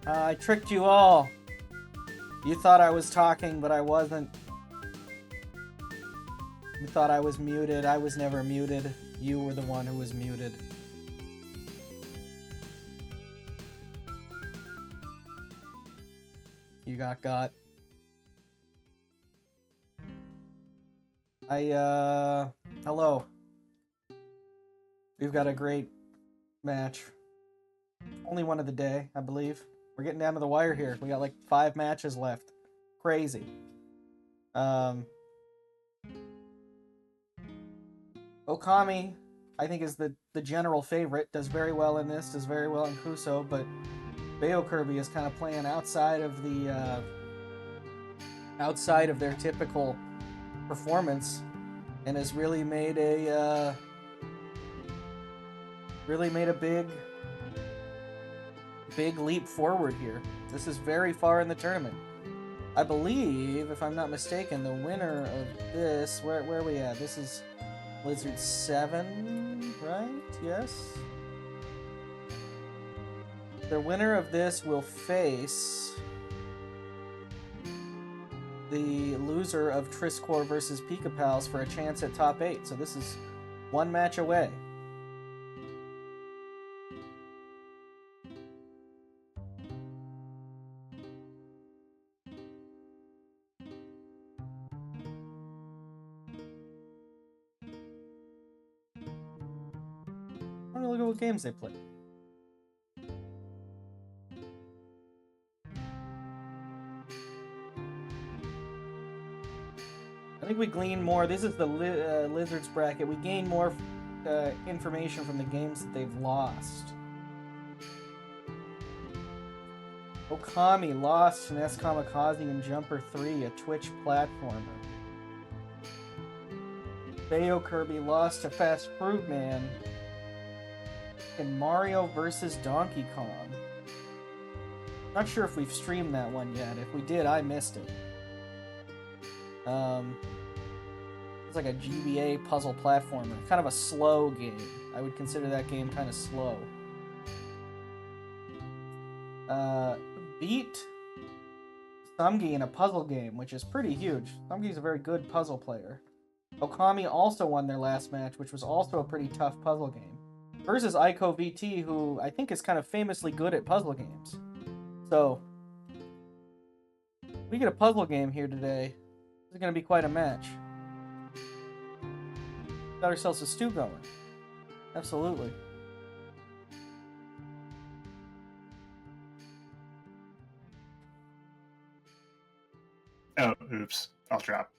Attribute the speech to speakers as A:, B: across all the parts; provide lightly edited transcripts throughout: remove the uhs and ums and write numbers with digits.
A: I tricked you all. You thought I was talking, but I wasn't. You thought I was muted. I was never muted. You were the one who was muted. You got. Hello. We've got a great match. Only one of the day, I believe. We're getting down to the wire here. We got like 5 matches left. Crazy. Okami, I think, is the general favorite. Does very well in this, does very well in Kuso, but Beokirby is kind of playing outside of the outside of their typical performance, and has really made a big leap forward here. This is very far in the tournament. I believe, if I'm not mistaken, the winner of this, where are we at? This is Blizzard 7, right? Yes. The winner of this will face the loser of Triscore versus Pika Pals for a chance at top 8. So this is 1 match away. I'm gonna look at what games they play. I think we glean more. This is the Lizards bracket. We gain more information from the games that they've lost. Okami lost to NES Kamikaze in Jumper 3, a Twitch platformer. Beokirby lost to Fast Fruit Man in Mario vs. Donkey Kong. Not sure if we've streamed that one yet. If we did, I missed it. It's like a GBA puzzle platformer. Kind of a slow game. I would consider that game kind of slow. Beat Sumgi in a puzzle game, which is pretty huge. Sumgi's a very good puzzle player. Okami also won their last match, which was also a pretty tough puzzle game. Versus Ico VT, who I think is kind of famously good at puzzle games. So, we get a puzzle game here today. This is going to be quite a match. Got ourselves a stew going. Absolutely.
B: Oh, oops. I'll drop.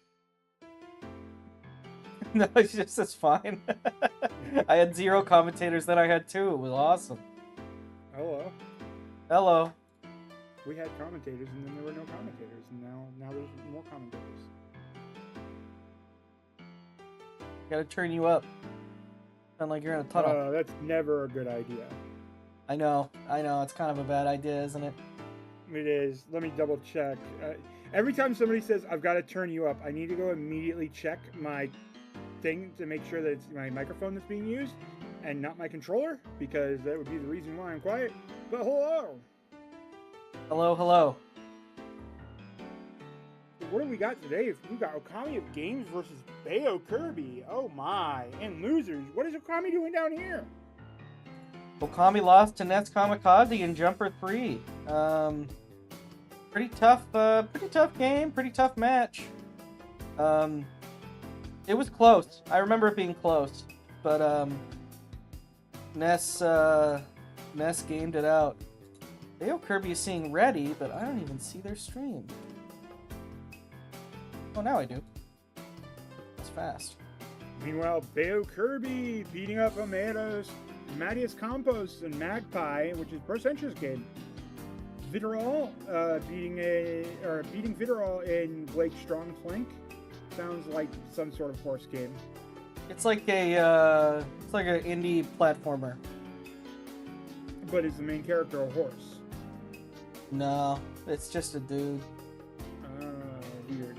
A: No, it's just, that's fine. I had 0 commentators, then I had 2. It was awesome.
C: Hello.
A: Hello.
C: We had commentators, and then there were no commentators, and now there's more commentators.
A: Gotta turn you up. Sound like you're in a tunnel.
C: That's never a good idea.
A: I know. It's kind of a bad idea, isn't it?
C: It is. Let me double check. Every time somebody says, I've got to turn you up, I need to go immediately check my thing to make sure that it's my microphone that's being used and not my controller, because that would be the reason why I'm quiet. But hello!
A: Hello.
C: What do we got today? We've got OkamiOfGames versus Beokirby. Oh my. And losers. What is Okami doing down here?
A: Okami lost to NES Kamikaze in Jumper 3. Pretty tough game, pretty tough match. It was close. I remember it being close, but NES gamed it out. Beokirby is seeing ready, but I don't even see their stream. Oh, now I do. It's fast.
C: Meanwhile, Beokirby beating up Matthias Campos and Magpie, which is Procentra's game. Vidral beating Vidral in Blake Strong Flank. Sounds like some sort of horse game.
A: It's like an indie platformer.
C: But is the main character a horse?
A: No, it's just a dude.
C: Weird.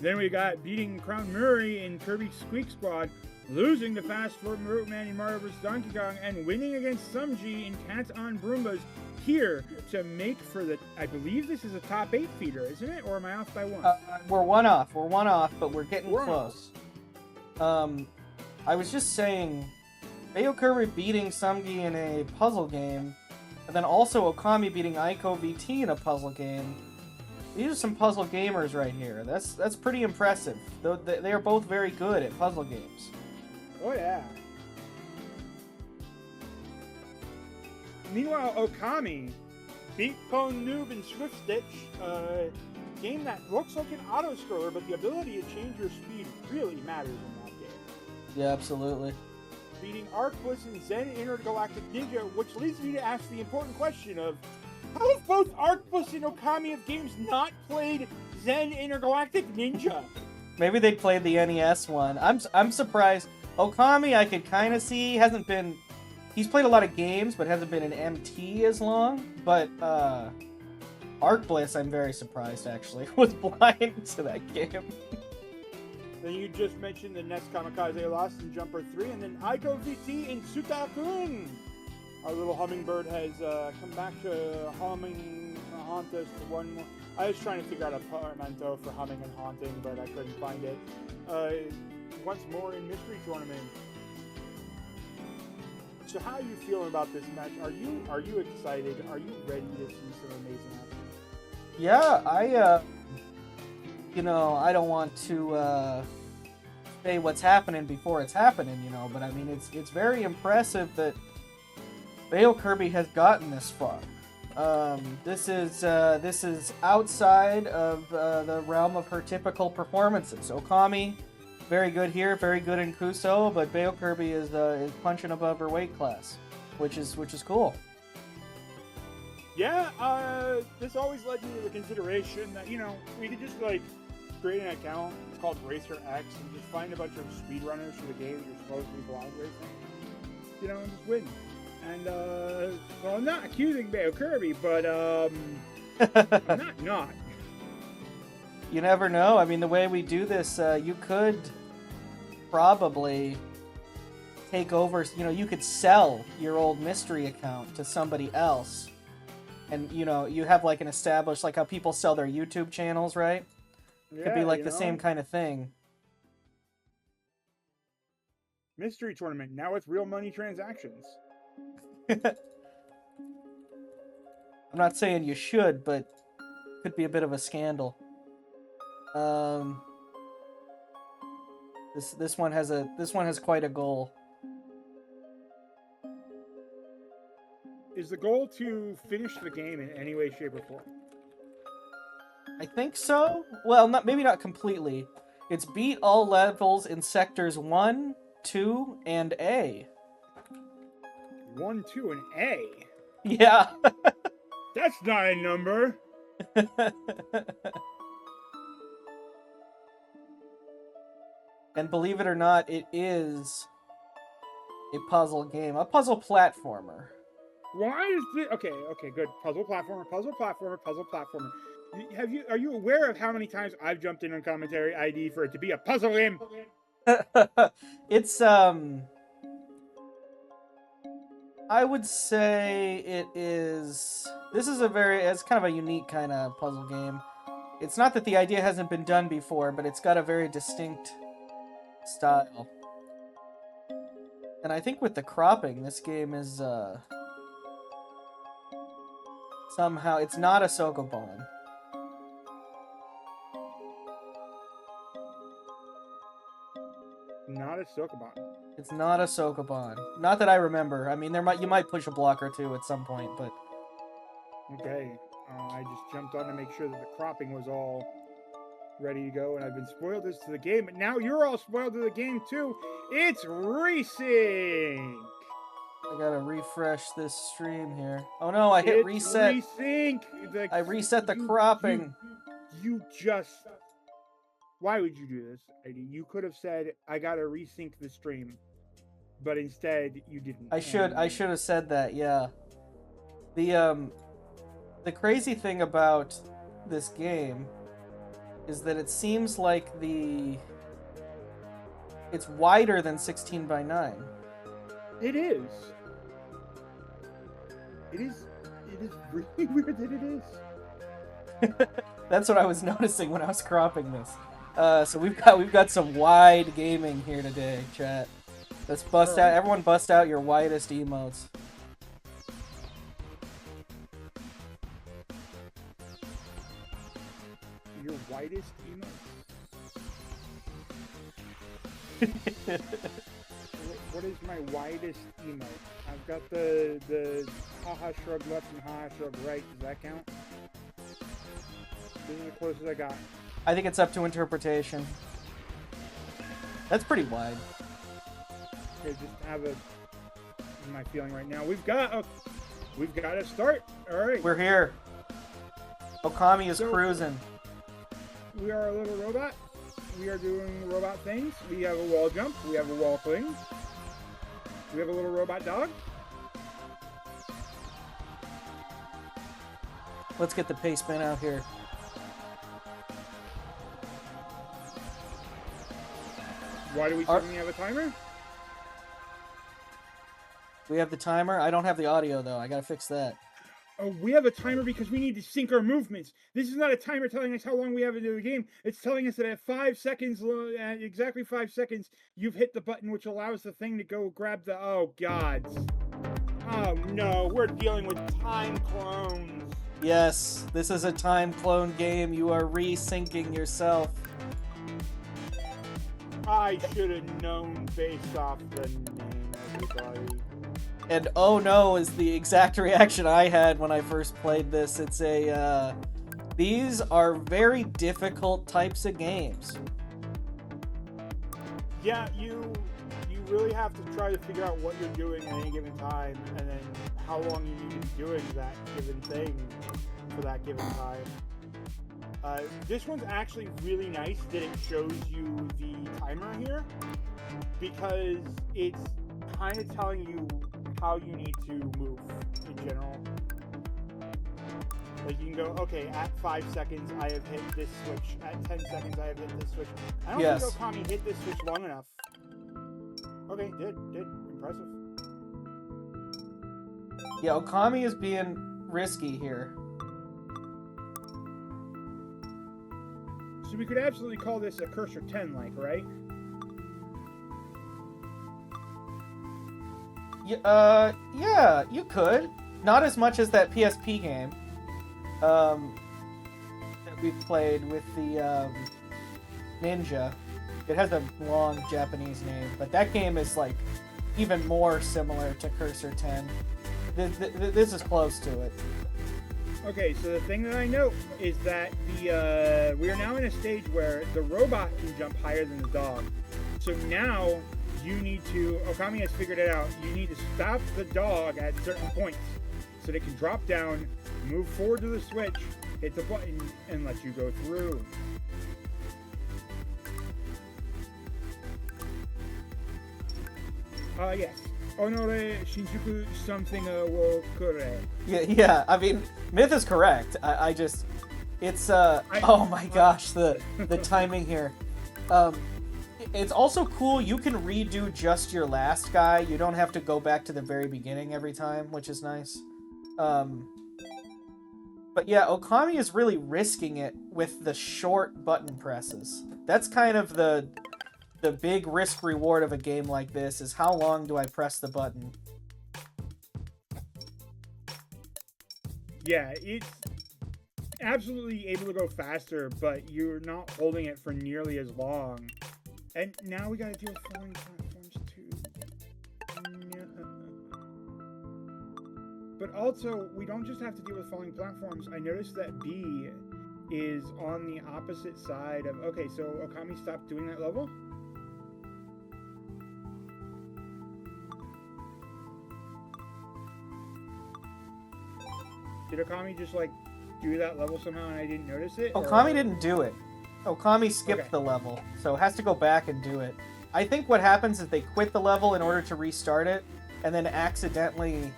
C: Then we got beating Crown Murray in Kirby Squeak Squad. losing to Fast Forward Man in Mario vs. Donkey Kong, and winning against Sumji in Cats on Broombas here to make for the, I believe this is a top 8 feeder, isn't it? Or am I off by one?
A: We're one off, but we're getting close. I was just saying, Beokirby beating Sumgi in a puzzle game, and then also Okami beating Aiko VT in a puzzle game. These are some puzzle gamers right here. That's pretty impressive. They are both very good at puzzle games.
C: Oh yeah. Meanwhile, Okami beat Pwn Noob and Swift Stitch, a game that looks like an auto-scroller, but the ability to change your speed really matters in that game.
A: Yeah, absolutely.
C: Beating Arcbus and Zen Intergalactic Ninja, which leads me to ask the important question of, how have both Arcbus and OkamiOfGames not played Zen Intergalactic Ninja?
A: Maybe they played the NES one. I'm surprised. Okami, I could kind of see, he's played a lot of games, but hasn't been in MT as long. But Arcbliss, I'm very surprised, actually, was blind to that game.
C: Then you just mentioned the NES Kamikaze Lost in Jumper 3, and then Aiko VT in Sutakun. Our little hummingbird has come back to humming haunt us to one more. I was trying to figure out a portmanteau for humming and haunting, but I couldn't find it. Once more in Mystery Tournament. So how are you feeling about this match? Are you excited? Are you ready to see some amazing action?
A: Yeah, I don't want to say what's happening before it's happening, but I mean, it's very impressive that Beokirby has gotten this far. This is outside of the realm of her typical performances. Okami, very good here, very good in Kuso, but Beokirby is punching above her weight class, which is cool.
C: Yeah, this always led me to the consideration that, we could just, create an account, it's called Racer X, and just find a bunch of speedrunners for the game that you're supposed to be blind racing, and just win. And, well, I'm not accusing Beokirby, but, I'm not.
A: You never know. I mean, the way we do this, you could probably take over, you could sell your old mystery account to somebody else. And, you have, an established, how people sell their YouTube channels, right?
C: Yeah,
A: could be, the same kind of thing.
C: Mystery Tournament, now with real money transactions.
A: I'm not saying you should, but could be a bit of a scandal. This one has quite a goal.
C: Is the goal to finish the game in any way, shape, or form?
A: I think so. Well, maybe not completely. It's beat all levels in sectors 1, 2, and A.
C: 1, 2, and A?
A: Yeah.
C: That's not a number.
A: And believe it or not, it is a puzzle game. A puzzle platformer.
C: Why is this... Okay, good. Puzzle platformer. Are you aware of how many times I've jumped in on commentary ID for it to be a puzzle game?
A: It's, I would say it's kind of a unique kind of puzzle game. It's not that the idea hasn't been done before, but it's got a very distinct style. And I think with the cropping, this game is, somehow, it's not a Sokoban.
C: Not a Sokoban.
A: It's not a Sokoban. Not that I remember. I mean, you might push a block or two at some point, but...
C: Okay. I just jumped on to make sure that the cropping was all ready to go, and I've been spoiled as to the game, but now you're all spoiled to the game, too. It's RESYNC!
A: I gotta refresh this stream here. Oh no, I hit reset.
C: RESYNC!
A: I reset the cropping.
C: You just... Why would you do this? You could have said, I gotta resync the stream. But instead, you didn't.
A: I should have said that, yeah. The crazy thing about this game is that it seems like It's wider than 16 by 9.
C: It is. It is really weird that it is.
A: That's what I was noticing when I was cropping this. So we've got some wide gaming here today, chat. Let's bust out. Everyone, bust out your widest emotes.
C: Your widest emotes. What is my widest emote? I've got the haha shrug left and haha shrug right. Does that count? This is the closest I got.
A: I think it's up to interpretation. That's pretty wide.
C: Okay, just have my feeling right now. We've got to start. All right.
A: We're here. Okami is cruising.
C: We are a little robot. We are doing robot things. We have a wall jump. We have a wall fling. We have a little robot dog.
A: Let's get the pace bin out here.
C: Why do we suddenly have a timer?
A: We have the timer. I don't have the audio though. I gotta fix that.
C: Oh, we have a timer because we need to sync our movements. This is not a timer telling us how long we have into the game. It's telling us that at 5 seconds, at exactly 5 seconds, you've hit the button, which allows the thing to go grab the... Oh, gods. Oh, no. We're dealing with time clones.
A: Yes, this is a time clone game. You are resyncing yourself.
C: I should have known based off the name, everybody.
A: And oh no is the exact reaction I had when I first played this. It's a, these are very difficult types of games.
C: Yeah, you really have to try to figure out what you're doing at any given time, and then how long you need to be doing that given thing for that given time. This one's actually really nice that it shows you the timer here, because it's kind of telling you how you need to move in general. Like, you can go, okay, at 5 seconds I have hit this switch, at 10 seconds I have hit this switch. I don't think Okami hit this switch long enough. Okay, did. Impressive.
A: Yeah, Okami is being risky here.
C: So we could absolutely call this a Cursor 10-like, right?
A: Yeah, you could. Not as much as that PSP game that we played with the Ninja. It has a long Japanese name, but that game is like even more similar to Cursor 10. This is close to it.
C: Okay, so the thing that I note is that we are now in a stage where the robot can jump higher than the dog. So now you need to, Okami has figured it out, you need to stop the dog at certain points so they can drop down, move forward to the switch, hit the button, and let you go through. Yes. Onore Shinjuku something wo kure.
A: Yeah, I mean, Myth is correct. I just, it's, oh my gosh, the timing here. It's also cool, you can redo just your last guy. You don't have to go back to the very beginning every time, which is nice. But yeah, Okami is really risking it with the short button presses. That's kind of the big risk reward of a game like this, is how long do I press the button?
C: Yeah, it's absolutely able to go faster, but you're not holding it for nearly as long. And now we gotta deal with falling platforms too. But also, we don't just have to deal with falling platforms. I noticed that B is on the opposite side of... Okay, so Okami stopped doing that level? Did Okami just, like, do that level somehow and I didn't notice it?
A: Okami didn't do it. Okami skipped the level, so it has to go back and do it. I think what happens is they quit the level in order to restart it, and then accidentally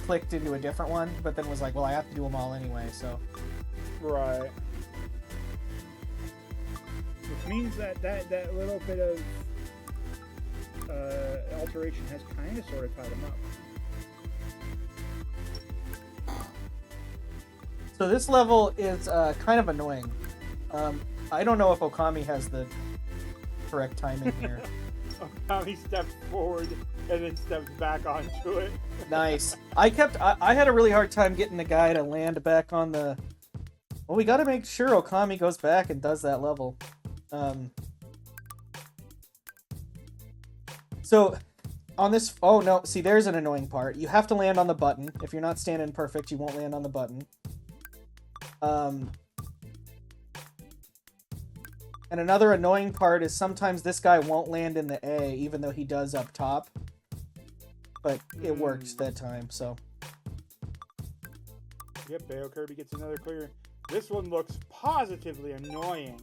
A: clicked into a different one, but then was like, well, I have to do them all anyway, so...
C: Right. Which means that little bit of alteration has kind of sort of tied him up.
A: So this level is kind of annoying. I don't know if Okami has the correct timing here.
C: Okami steps forward and then steps back onto it.
A: Nice. I had a really hard time getting the guy to land back on the... Well, we gotta make sure Okami goes back and does that level. So, on this... Oh, no. See, there's an annoying part. You have to land on the button. If you're not standing perfect, you won't land on the button. And another annoying part is sometimes this guy won't land in the A, even though he does up top. But it worked that time, so...
C: Yep, Beokirby gets another clear. This one looks positively annoying.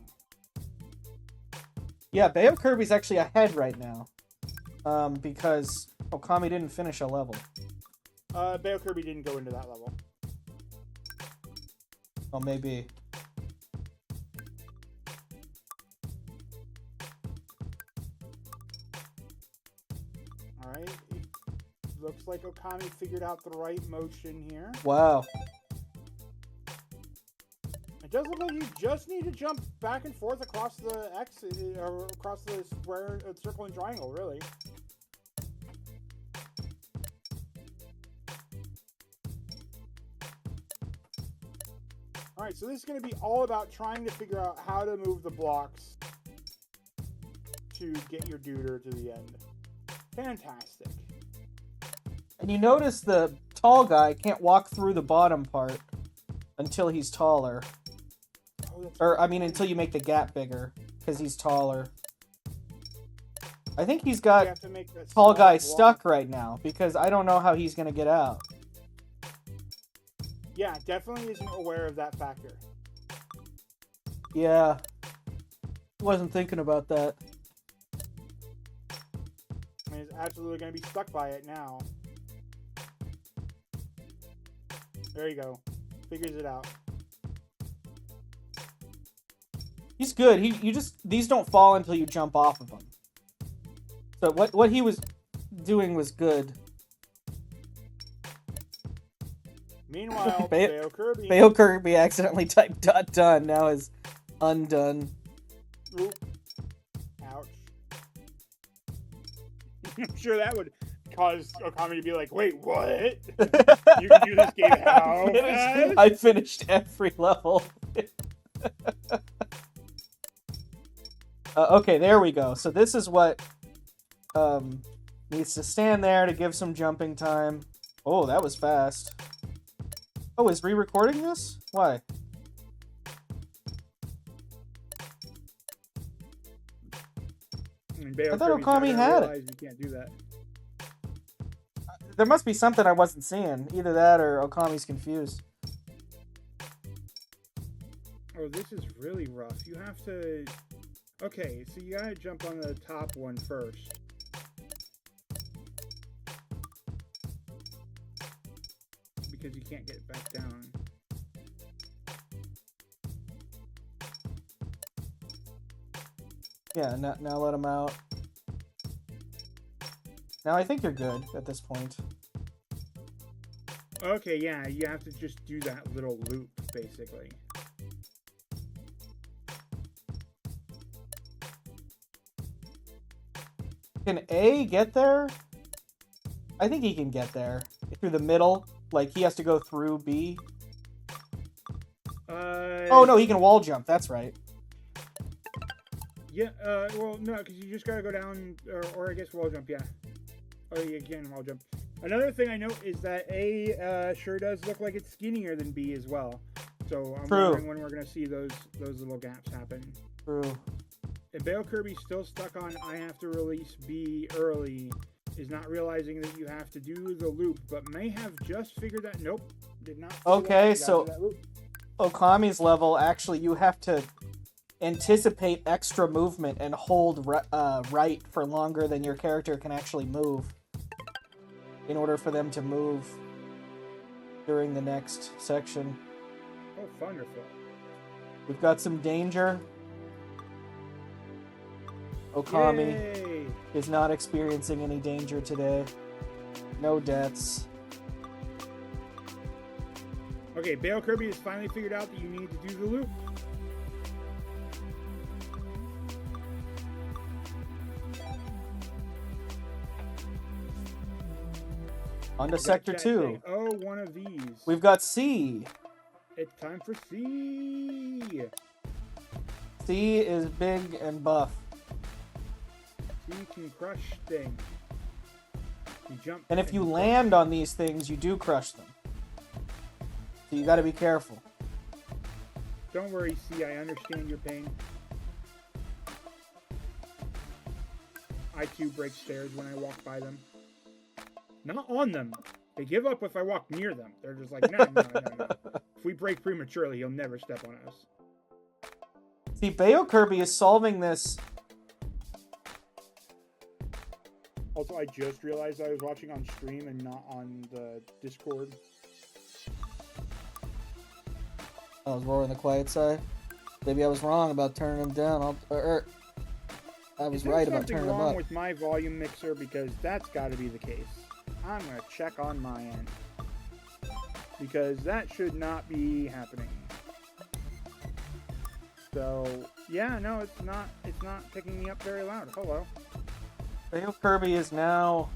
A: Yeah, Beokirby's actually ahead right now. Because Okami didn't finish a level.
C: Beokirby didn't go into that level.
A: Oh, maybe.
C: Alright. Looks like Okami figured out the right motion here.
A: Wow.
C: It does look like you just need to jump back and forth across the X, or across the square, circle, and triangle, really. Alright, so this is going to be all about trying to figure out how to move the blocks to get your duder to the end. Fantastic.
A: And you notice the tall guy can't walk through the bottom part until he's taller. Or, I mean, until you make the gap bigger, because he's taller. I think he's got tall guy stuck right now, because I don't know how he's going to get out.
C: Yeah, definitely isn't aware of that factor.
A: Yeah. Wasn't thinking about that.
C: I mean, he's absolutely going to be stuck by it now. There you go. Figures it out.
A: He's good. These don't fall until you jump off of them. So what he was doing was good.
C: Meanwhile, Beokirby.
A: Beokirby accidentally typed "done." Now is undone.
C: Oop. Ouch. I'm sure that would cause Okami to be like, "Wait, what? You can do this game how fast?"
A: I finished every level. Okay, there we go. So this is what needs to stand there to give some jumping time. Oh, that was fast. Oh, is re-recording this? Why? I thought Okami had it.
C: You can't do that.
A: There must be something I wasn't seeing. Either that or Okami's confused.
C: Oh, this is really rough. You have to... Okay, so you gotta jump on the top one first. Because you can't get back down.
A: Yeah, now let him out. Now I think you're good at this point.
C: Okay, yeah, you have to just do that little loop, basically.
A: Can A get there? I think he can get there. Through the middle. Like, he has to go through B. Oh, no, he can wall jump. That's right.
C: Yeah, well, no, because you just gotta go down, or I guess wall jump, yeah. Oh, you can wall jump. Another thing I note is that A sure does look like it's skinnier than B as well. So I'm wondering when we're gonna see those little gaps happen.
A: True.
C: If Beokirby's still stuck on I have to release B early, is not realizing that you have to do the loop, but may have just figured that. Nope, did not.
A: Okay, so Okami's level, actually, you have to anticipate extra movement and hold right for longer than your character can actually move in order for them to move during the next section.
C: Oh, wonderful.
A: We've got some danger. Okami
C: Yay!
A: is not experiencing any danger today. No deaths.
C: Okay, Beokirby has finally figured out that you need to do the loop.
A: On to
C: We got
A: Sector
C: chat
A: 2.
C: saying, oh, one of these.
A: We've got C.
C: It's time for C.
A: C is big and buff.
C: C can crush things. You jump.
A: And if you
C: crush.
A: land on these things, you do crush them. So you gotta be careful.
C: Don't worry, C. I understand your pain. I too break stairs when I walk by them. Not on them. They give up if I walk near them. They're just like, no. If we break prematurely, he'll never step on us.
A: See, Beokirby is solving this.
C: Also, I just realized I was watching on stream and not on the Discord.
A: I was more on the quiet side. Maybe I was wrong about turning them down. I was right about turning them
C: something wrong
A: up.
C: with my volume mixer? Because that's got to be the case. I'm going to check on my end. Because that should not be happening. So, yeah, no, it's not picking me up very loud. Hello.
A: Beokirby is now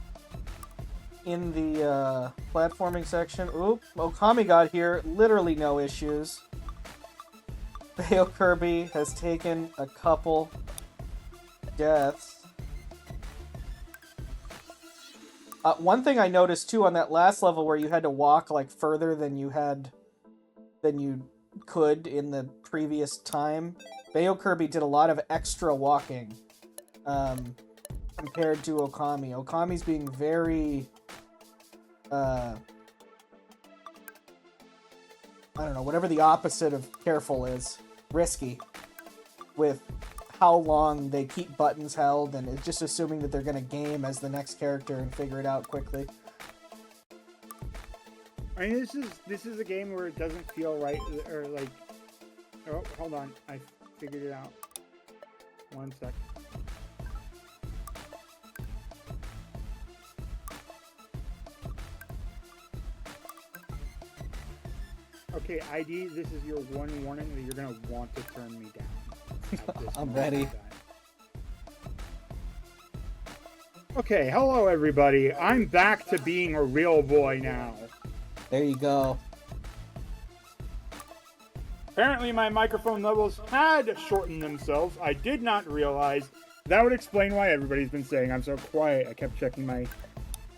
A: in the platforming section. Oop, Okami got here. Literally no issues. Beokirby has taken a couple deaths. One thing I noticed too on that last level where you had to walk like further than you could in the previous time, Beokirby did a lot of extra walking compared to Okami. Okami's being very I don't know, whatever the opposite of careful is, risky with how long they keep buttons held, and it's just assuming that they're going to game as the next character and figure it out quickly.
C: I mean, this is a game where it doesn't feel right, or like... Oh, hold on. I figured it out. One sec. Okay, ID, this is your one warning that you're going to want to turn me down.
A: I'm ready.
C: Okay, hello everybody. I'm back to being a real boy now.
A: There you go.
C: Apparently my microphone levels had shortened themselves. I did not realize. That would explain why everybody's been saying I'm so quiet. I kept checking my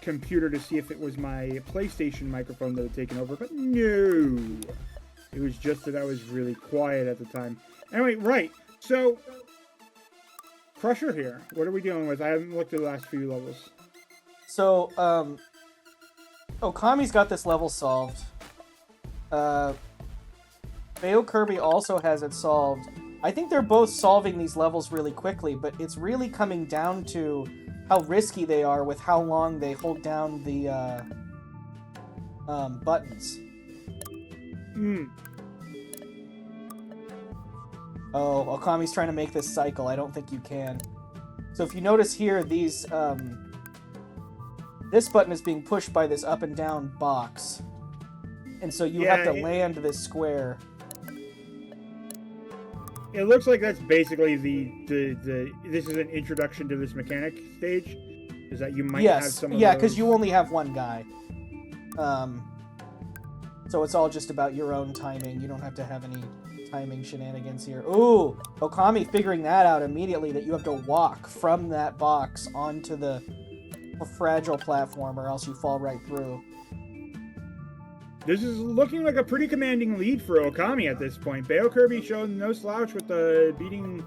C: computer to see if it was my PlayStation microphone that had taken over, but no. It was just that I was really quiet at the time. Anyway, right. So, Crusher here. What are we dealing with? I haven't looked at the last few levels.
A: So, Okami's got this level solved. Beokirby also has it solved. I think they're both solving these levels really quickly, but it's really coming down to how risky they are with how long they hold down the buttons. Oh, Okami's trying to make this cycle. I don't think you can. So if you notice here, these this button is being pushed by this up and down box. And so you have to land this square.
C: It looks like that's basically this is an introduction to this mechanic stage. Is that you might have some of
A: yeah, because you only have one guy. So it's all just about your own timing. You don't have to have any timing shenanigans here. Ooh, Okami figuring that out immediately, that you have to walk from that box onto the fragile platform or else you fall right through.
C: This is looking like a pretty commanding lead for Okami at this point. Beokirby showing no slouch with the beating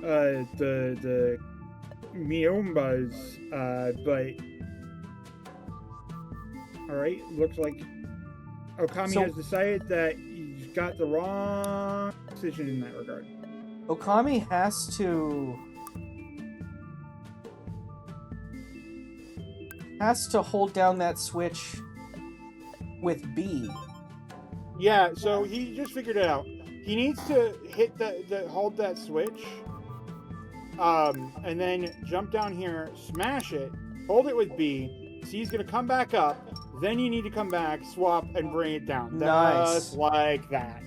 C: the Miombas, but alright, looks like Okami has decided that he's got the wrong decision in that regard.
A: Okami has to hold down that switch with B.
C: Yeah, so he just figured it out. He needs to hit hold that switch and then jump down here, smash it, hold it with B. C's gonna come back up. Then you need to come back, swap, and bring it down.
A: Nice.
C: Just like that.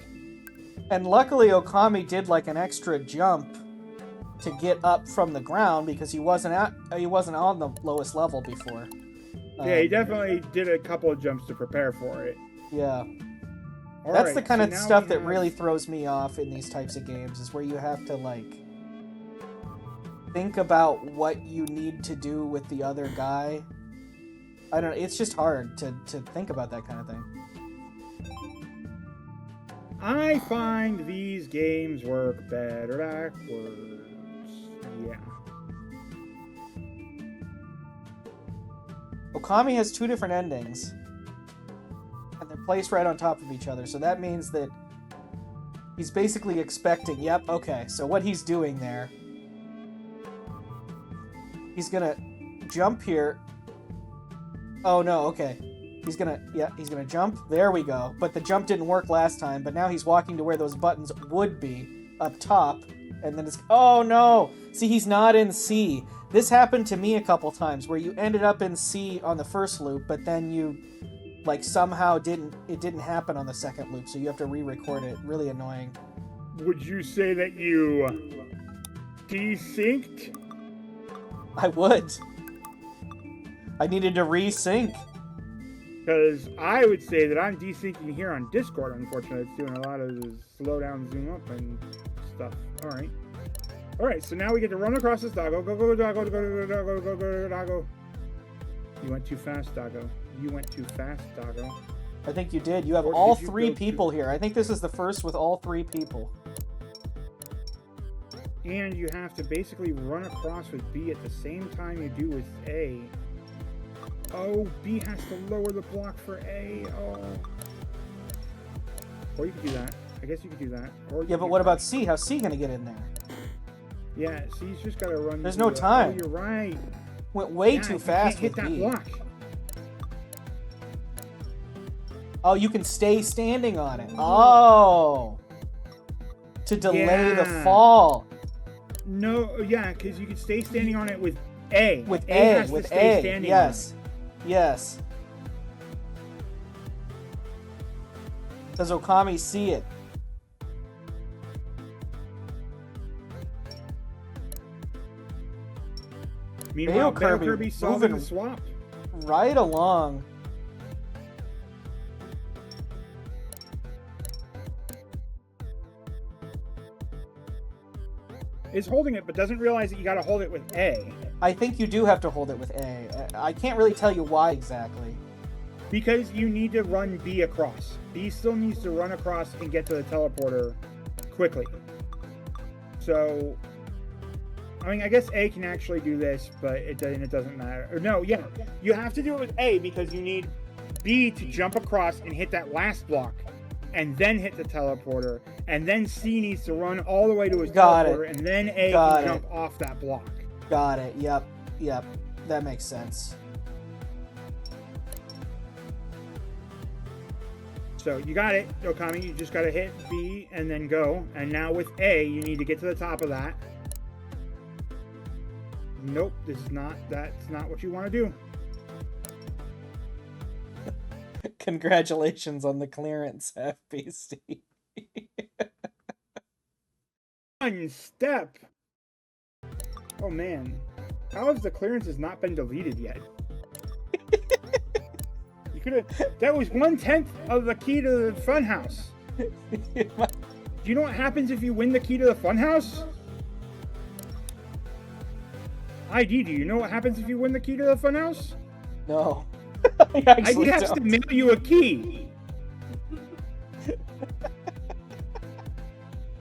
A: And luckily, Okami did like an extra jump to get up from the ground because he wasn't on the lowest level before.
C: Yeah, he definitely did a couple of jumps to prepare for it.
A: Yeah.
C: All
A: That's
C: right,
A: the kind
C: so
A: of
C: now
A: stuff
C: we
A: that
C: have-
A: really throws me off in these types of games, is where you have to, like, think about what you need to do with the other guy. I don't know, it's just hard to think about that kind of thing.
C: I find these games work better backwards. Yeah.
A: Okami has two different endings, and they're placed right on top of each other, so that means that he's basically expecting, yep, okay, so what he's doing there, he's gonna jump here. Oh no, okay. He's gonna jump. There we go. But the jump didn't work last time, but now he's walking to where those buttons would be, up top, and then it's, oh no! See, he's not in C. This happened to me a couple times, where you ended up in C on the first loop, but then you, like, somehow it didn't happen on the second loop, so you have to re-record it. Really annoying.
C: Would you say that you desynced?
A: I would. I needed to resync.
C: Because I would say that I'm desyncing here on Discord, unfortunately. It's doing a lot of slow down, zoom up, and stuff. Alright. Alright, so now we get to run across this doggo. Go, doggo, go, doggo, doggo. You went too fast, doggo. You went too fast, doggo.
A: I think you did. You have
C: Or
A: all
C: did you
A: three
C: go
A: people here. I think this is the first with all three people.
C: And you have to basically run across with B at the same time you do with A. Oh, B has to lower the block for A. Oh. Or you could do that. I guess you could do that. Or
A: Yeah, but what about C? How's C gonna get in there?
C: Yeah, C's just gotta run.
A: There's
C: through
A: no
C: the-
A: time.
C: Oh, you're right.
A: Went way
C: Yeah,
A: too
C: you
A: fast
C: can't hit
A: with
C: that
A: B.
C: block.
A: Oh, you can stay standing on it. Oh. To delay the
C: Yeah.
A: fall.
C: No, yeah, because you can stay standing on it with A.
A: With
C: A
A: A,
C: has to
A: with
C: stay
A: A.
C: standing
A: Yes. Yes. Does Okami see it?
C: on it. Meanwhile,
A: Beokirby
C: Beokirby solving
A: moving-
C: the swap.
A: Right along.
C: Is holding it, but doesn't realize that you gotta hold it with A.
A: I think you do have to hold it with A. I can't really tell you why exactly.
C: Because you need to run B across. B still needs to run across and get to the teleporter quickly. So, I mean, I guess A can actually do this, but it doesn't matter. Or no, yeah, you have to do it with A because you need B to jump across and hit that last block, and then hit the teleporter, and then C needs to run all the way to his
A: Got it.
C: teleporter, and then A
A: Got
C: can
A: it.
C: jump off that block.
A: Got it. Yep. Yep. That makes sense.
C: So you got it, Okami. You just got to hit B and then go. And now with A, you need to get to the top of that. Nope, that's not what you want to do.
A: Congratulations on the clearance, FBC.
C: One step. Oh man, how has the clearances not been deleted yet? You could have. That was 1/10 of the key to the funhouse. Do you know what happens if you win the key to the funhouse? ID, do you know what happens if you win the key to the funhouse?
A: No. I
C: ID
A: actually
C: has to
A: don't.
C: mail you a key.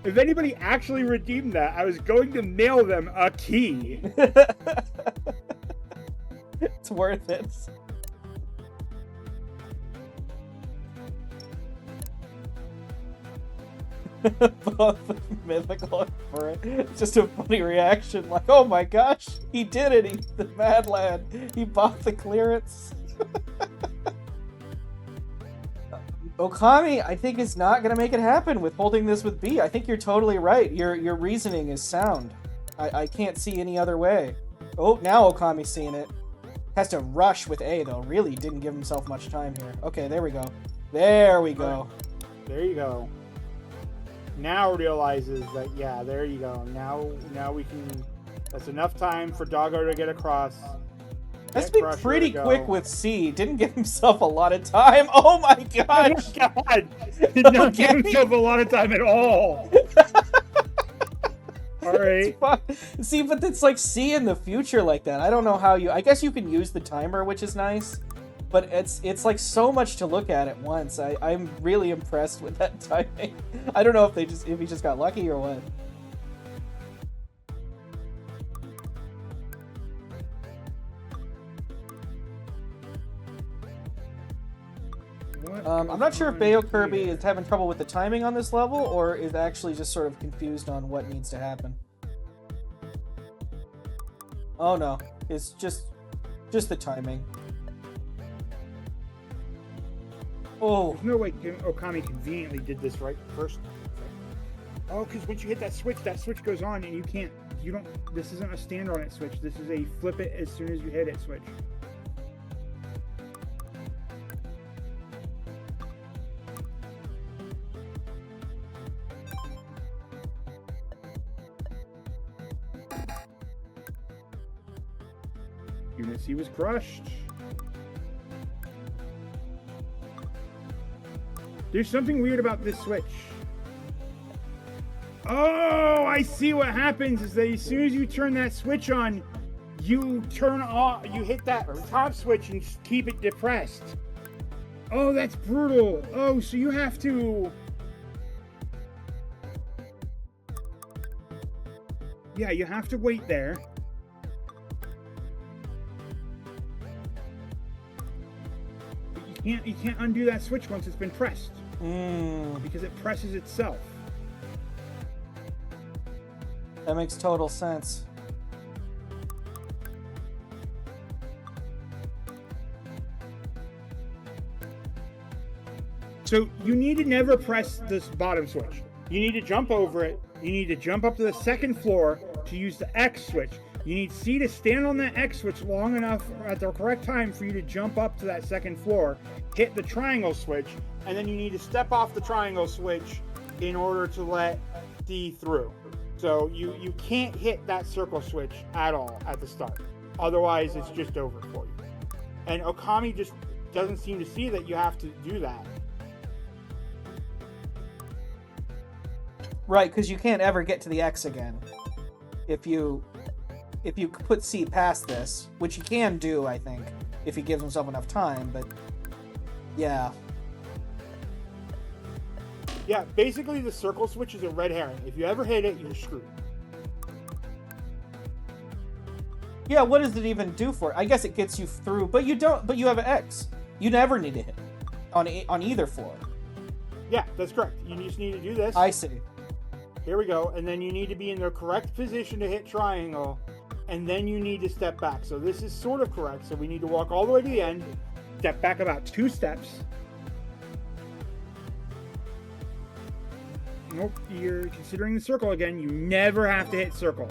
C: If anybody actually redeemed that, I was going to mail them a key.
A: It's worth it. Both mythical and Brent. It's just a funny reaction, like, oh my gosh, he did it! He's the mad lad. He bought the clearance. Okami, I think, is not going to make it happen with holding this with B. I think you're totally right. Your reasoning is sound. I can't see any other way. Oh, now Okami's seeing it. Has to rush with A, though. Really didn't give himself much time here. Okay, there we go. There we go.
C: There you go. Now realizes that, yeah, there you go. Now we can... That's enough time for Doggo to get across.
A: Has to be pretty quick with C. Didn't give himself a lot of time. Oh my gosh!
C: Oh my god! Did not give himself a lot of time at all. Alright.
A: See, but it's like C in the future like that. I don't know how you... I guess you can use the timer, which is nice. But it's like so much to look at once. I'm really impressed with that timing. I don't know if he just got lucky or what. I'm not sure if Beokirby is having trouble with the timing on this level, or is actually just sort of confused on what needs to happen. Oh no, it's just the timing. Oh.
C: There's no way Okami conveniently did this right first. Oh, because once you hit that switch goes on, and this isn't a stand on it switch. This is a flip it as soon as you hit it switch. Unit C was crushed. There's something weird about this switch. Oh, I see what happens is that as soon as you turn that switch on, you hit that top switch and keep it depressed. Oh, that's brutal. Oh, so you have to... Yeah, you have to wait there. You can't undo that switch once it's been pressed. Because it presses itself.
A: That makes total sense.
C: So you need to never press this bottom switch. You need to jump over it. You need to jump up to the second floor to use the X switch. You need C to stand on that X switch long enough at the correct time for you to jump up to that second floor, hit the triangle switch, and then you need to step off the triangle switch in order to let D through. So you can't hit that circle switch at all at the start. Otherwise, it's just over for you. And Okami just doesn't seem to see that you have to do that.
A: Right, because you can't ever get to the X again. If you put C past this, which he can do, I think, if he gives himself enough time, but yeah.
C: Yeah, basically the circle switch is a red herring. If you ever hit it, you're screwed.
A: Yeah, what does it even do for it? I guess it gets you through, but you have an X. You never need to hit it on either floor.
C: Yeah, that's correct. You just need to do this.
A: I see.
C: Here we go, and then you need to be in the correct position to hit triangle, and then you need to step back. So this is sort of correct. So we need to walk all the way to the end, step back about 2 steps. Nope, you're considering the circle again. You never have to hit circle.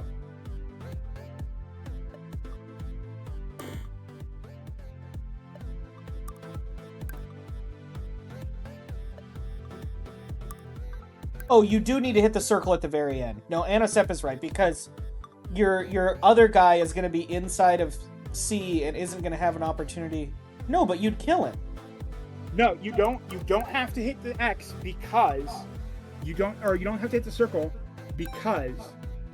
A: Oh, you do need to hit the circle at the very end. No, Anosep is right, because your other guy is going to be inside of C and isn't going to have an opportunity. No, but you'd kill him.
C: No, you don't. You don't have to hit the X because you don't have to hit the circle because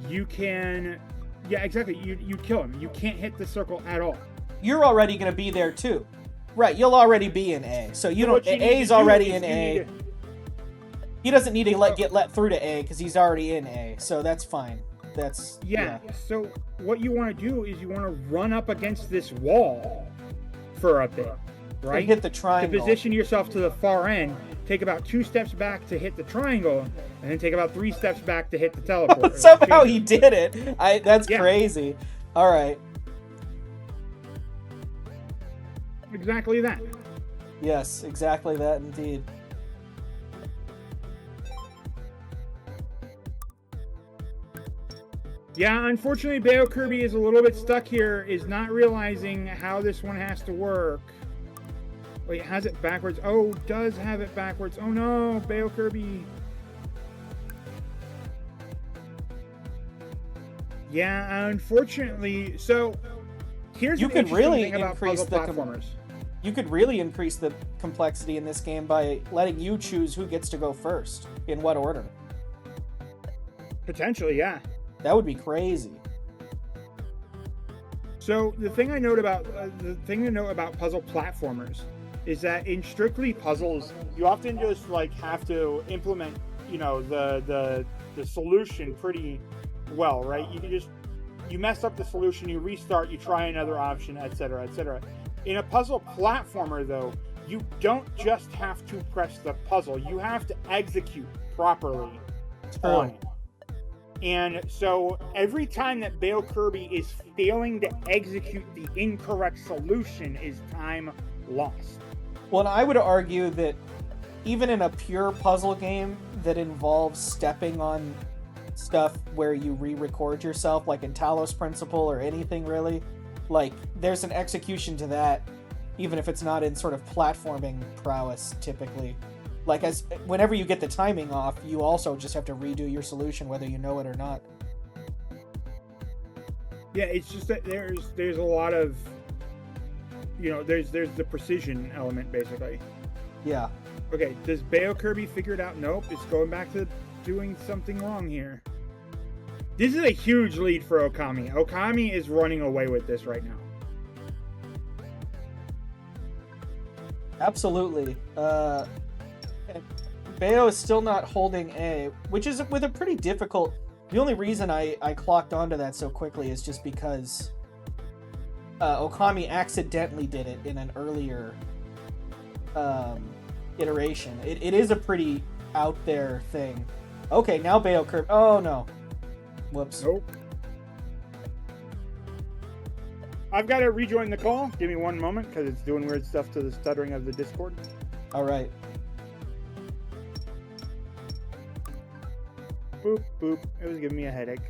C: you can. Yeah, exactly. You'd kill him. You can't hit the circle at all.
A: You're already going to be there too, right? You'll already be in A, so you don't. A's already in A. He doesn't need to get let through to A because he's already in A, so that's fine. That's
C: yeah. So what you want to do is you want to run up against this wall for a bit, right?
A: And hit the triangle.
C: To position yourself to the far end, take about 2 steps back to hit the triangle, and then take about 3 steps back to hit the teleport.
A: Somehow he did it. That's crazy. All right.
C: Exactly that.
A: Yes, exactly that indeed.
C: Yeah, unfortunately, Beokirby is a little bit stuck here, is not realizing how this one has to work. Wait, has it backwards? Oh, does have it backwards. Oh no, Beokirby. Yeah, unfortunately. So, here's
A: You
C: an
A: could
C: interesting
A: really
C: thing about
A: increase
C: puzzle
A: the
C: platformers.
A: You could really increase the complexity in this game by letting you choose who gets to go first, in what order.
C: Potentially, yeah.
A: That would be crazy.
C: So the thing I note about puzzle platformers is that in strictly puzzles, you often just like have to implement, you know, the solution pretty well, right? You mess up the solution, you restart, you try another option, etc., etc. In a puzzle platformer, though, you don't just have to press the puzzle; you have to execute properly on it. And so every time that Beokirby is failing to execute the incorrect solution is time lost.
A: Well, and I would argue that even in a pure puzzle game that involves stepping on stuff where you re-record yourself, like in Talos Principle or anything really, like there's an execution to that, even if it's not in sort of platforming prowess typically. Like, as whenever you get the timing off, you also just have to redo your solution whether you know it or not.
C: Yeah, it's just that there's a lot of, you know, there's the precision element basically.
A: Yeah.
C: Okay, does Beokirby figure it out? Nope, it's going back to doing something wrong here. This is a huge lead for Okami. Okami is running away with this right now.
A: Absolutely. Beo is still not holding A, which is with a pretty difficult... The only reason I clocked onto that so quickly is just because Okami accidentally did it in an earlier iteration. It is a pretty out there thing. Okay, now Beokirby... Oh, no. Whoops.
C: Nope. I've got to rejoin the call. Give me one moment, because it's doing weird stuff to the stuttering of the Discord.
A: All right.
C: Boop, boop. It was giving me a headache.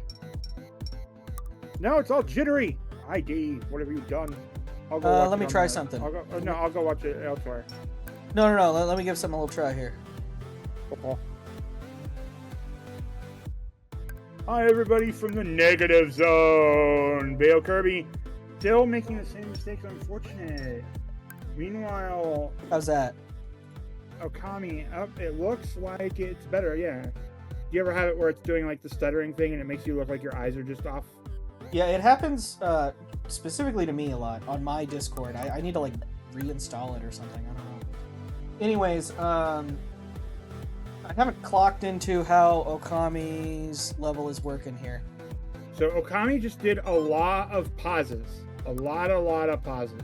C: No, it's all jittery. ID, what have you done? I'll go watch
A: let me
C: it
A: try
C: on
A: something.
C: I'll go watch it elsewhere.
A: No. Let me give something a little try here.
C: Okay. Hi, everybody from the negative zone. Beokirby still making the same mistakes. Unfortunate. Meanwhile,
A: How's that?
C: Okami, it looks like it's better, yeah. Do you ever have it where it's doing like the stuttering thing and it makes you look like your eyes are just off?
A: Yeah, it happens specifically to me a lot on my Discord. I need to like reinstall it or something. I don't know. Anyways, I haven't clocked into how Okami's level is working here.
C: So Okami just did a lot of pauses. A lot of pauses.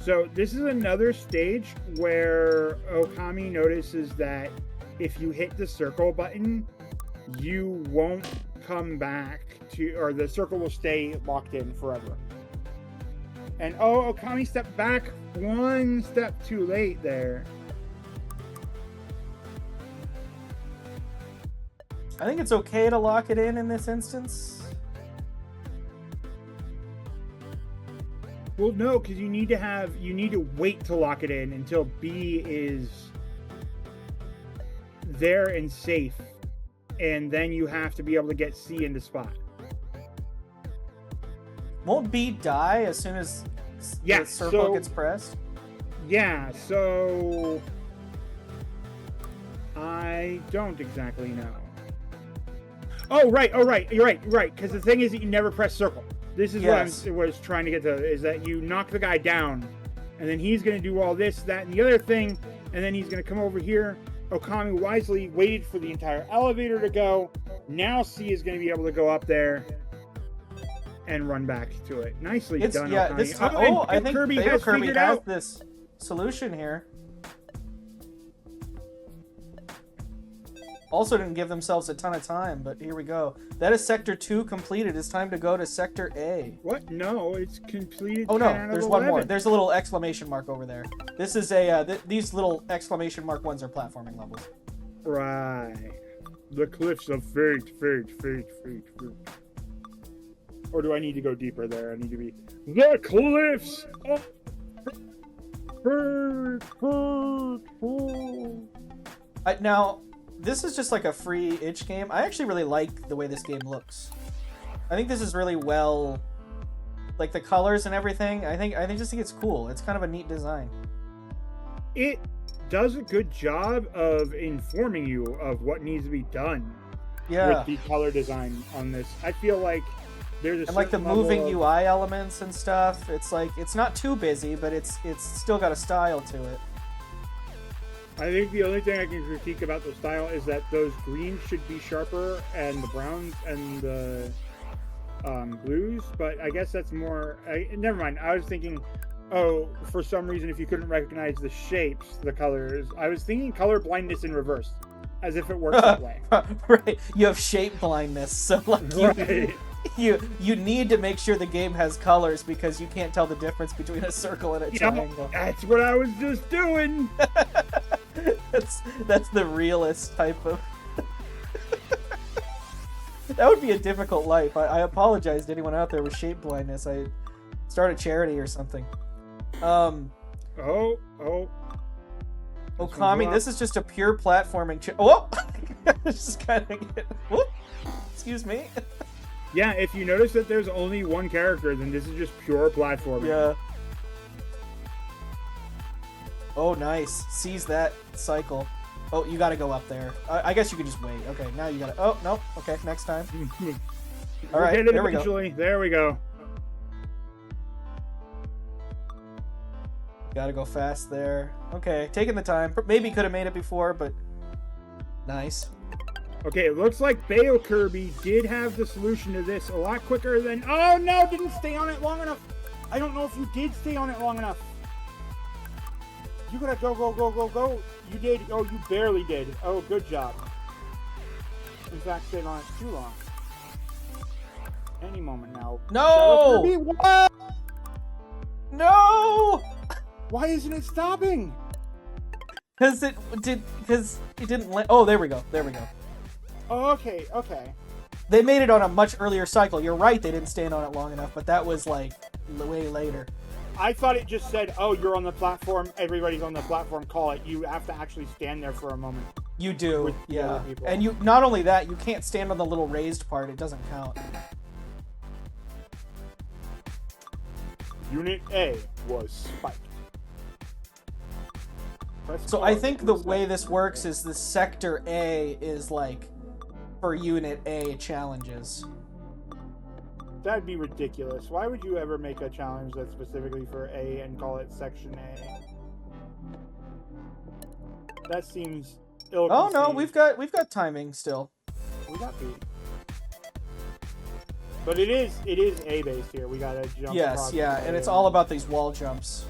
C: So this is another stage where Okami notices that if you hit the circle button, you won't come back to, or the circle will stay locked in forever. And oh, Okami stepped back one step too late there.
A: I think it's okay to lock it in this instance.
C: Well, no, because you need to wait to lock it in until B is there and safe, and then you have to be able to get C into spot.
A: Won't B die as soon as the circle gets pressed?
C: Yeah, so I don't exactly know. Oh, right, you're right, because the thing is that you never press circle. This is what I was trying to get to, is that you knock the guy down, and then he's going to do all this, that, and the other thing, and then he's going to come over here. Okami wisely waited for the entire elevator to go. Now C is going to be able to go up there and run back to it. Nicely done, Okami.
A: I think
C: Kirby
A: has this solution here. Also didn't give themselves a ton of time, but here we go. That is Sector 2 completed. It's time to go to Sector A.
C: What? No, it's completed.
A: Oh no, there's one more. There's a little exclamation mark over there. This is a, these little exclamation mark ones are platforming levels.
C: Right. The cliffs of fate. Or do I need to go deeper there? I need to be the cliffs of fate.
A: Now, this is just like a free itch game. I actually really like the way this game looks. I think this is really well, like the colors and everything. I just think it's cool. It's kind of a neat design.
C: It does a good job of informing you of what needs to be done.
A: Yeah.
C: With the color design on this, I feel like there's a
A: and like the
C: certain
A: moving
C: level
A: UI elements and stuff. It's like it's not too busy, but it's still got a style to it.
C: I think the only thing I can critique about the style is that those greens should be sharper and the browns and the blues, but I guess that's more... never mind. I was thinking, oh, for some reason, if you couldn't recognize the shapes, the colors, I was thinking color blindness in reverse, as if it works that way.
A: Right. You have shape blindness, so like
C: Right.
A: you need to make sure the game has colors because you can't tell the difference between a circle and a triangle.
C: That's what I was just doing.
A: That's the realist type of... That would be a difficult life. I apologize to anyone out there with shape blindness. I start a charity or something. Okami, this is just a pure platforming... Whoa! Just kind of get... Whoop! Excuse me.
C: Yeah, if you notice that there's only one character, then this is just pure platforming.
A: Yeah. Oh, nice. Seize that cycle. Oh, you gotta go up there. I guess you could just wait. Okay, now you gotta... Oh, no. Okay, next time. All right, there we go.
C: There we go.
A: Gotta go fast there. Okay, taking the time. Maybe could have made it before, but... Nice.
C: Okay, it looks like Beokirby did have the solution to this a lot quicker than... Oh, no! Didn't stay on it long enough! I don't know if you did stay on it long enough. You gotta go. You did. Oh, you barely did. Oh, good job. In fact, stayed on it too long. Any moment now.
A: No!
C: Kirby, what?
A: No!
C: Why isn't it stopping?
A: Because it didn't let... Oh, there we go. There we go.
C: Oh, okay.
A: They made it on a much earlier cycle. You're right, they didn't stand on it long enough, but that was, like, way later.
C: I thought it just said, oh, you're on the platform, everybody's on the platform, call it. You have to actually stand there for a moment.
A: You do, yeah. And you not only that, you can't stand on the little raised part. It doesn't count.
C: Unit A was spiked.
A: So I think the way this works is the Sector A is, like, for Unit A challenges.
C: That'd be ridiculous. Why would you ever make a challenge that's specifically for A and call it Section A? That seems ill.
A: Oh no, we've got timing still.
C: We got B. But it is A based here. We gotta jump.
A: Yes, yeah, and it's all about these wall jumps.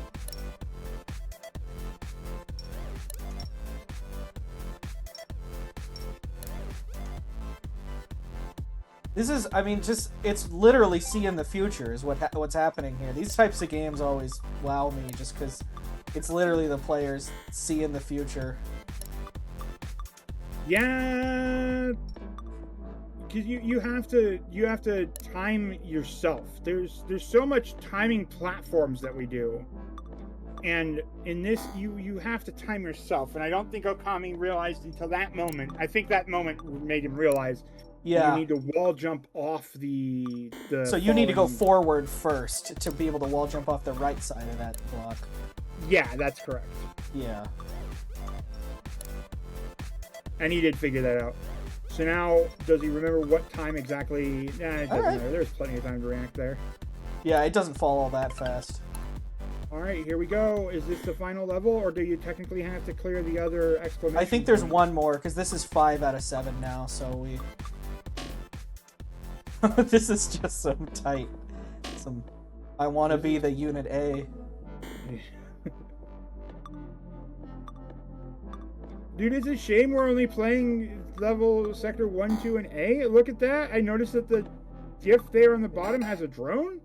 A: This is, I mean, just, it's literally seeing the future is what's happening here. These types of games always wow me just because it's literally the players seeing the future.
C: Yeah, because you have to time yourself. There's so much timing platforms that we do, and in this you have to time yourself. And I don't think Okami realized until that moment. I think that moment made him realize.
A: Yeah.
C: You need to wall jump off the
A: So you need to go forward first to be able to wall jump off the right side of that block.
C: Yeah, that's correct.
A: Yeah.
C: And he did figure that out. So now, does he remember what time exactly? Nah, it doesn't matter. There's plenty of time to react there.
A: Yeah, it doesn't fall all that fast.
C: Alright, here we go. Is this the final level, or do you technically have to clear the other exclamation?
A: I think there's one more, because this is 5 out of 7 now, so we... This is just so tight. I want to be the Unit A.
C: Dude, it's a shame we're only playing level Sector 1, 2, and A. Look at that. I noticed that the GIF there on the bottom has a drone.